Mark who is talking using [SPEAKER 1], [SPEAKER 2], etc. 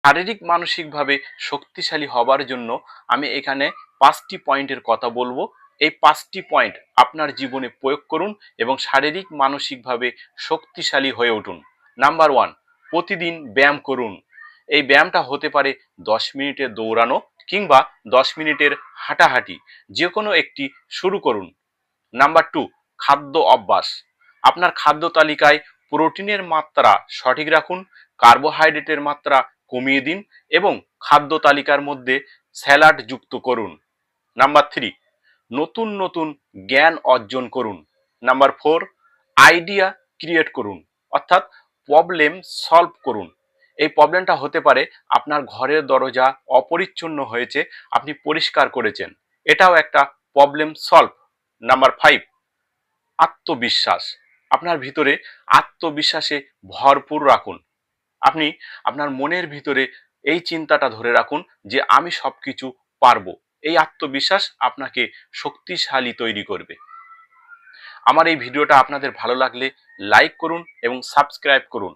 [SPEAKER 1] শারীরিক মানসিকভাবে শক্তিশালী হবার জন্য আমি এখানে 5টি পয়েন্টের কথা বলবো। এই 5টি পয়েন্ট আপনার জীবনে প্রয়োগ করুন এবং শারীরিক মানসিকভাবে শক্তিশালী হয়ে উঠুন। নাম্বার 1, প্রতিদিন ব্যায়াম করুন। এই ব্যায়ামটা হতে পারে 10 মিনিটের দৌড়ানো কিংবা 10 মিনিটের হাঁটাহাঁটি, যে কোনো একটি শুরু করুন। নাম্বার 2, খাদ্য অভ্যাস। আপনার খাদ্য তালিকায় প্রোটিনের মাত্রা সঠিক রাখুন, কার্বোহাইড্রেটের মাত্রা কমিয়ে দিন এবং খাদ্য তালিকার মধ্যে স্যালাড যুক্ত করুন। নাম্বার 3, নতুন নতুন জ্ঞান অর্জন করুন। নাম্বার 4, আইডিয়া ক্রিয়েট করুন, অর্থাৎ প্রবলেম সলভ করুন। এই প্রবলেমটা হতে পারে আপনার ঘরের দরজা অপরিচ্ছন্ন হয়েছে, আপনি পরিষ্কার করেছেন, এটাও একটা প্রবলেম সলভ। নাম্বার 5, আত্মবিশ্বাস। আপনার ভিতরে আত্মবিশ্বাসে ভরপুর রাখুন। আপনি আপনার মনের ভিতরে এই চিন্তাটা ধরে রাখুন যে আমি সবকিছু পারবো। এই আত্মবিশ্বাস আপনাকে শক্তিশালী তৈরি করবে। আমার এই ভিডিওটা আপনাদের ভালো লাগলে লাইক করুন এবং সাবস্ক্রাইব করুন।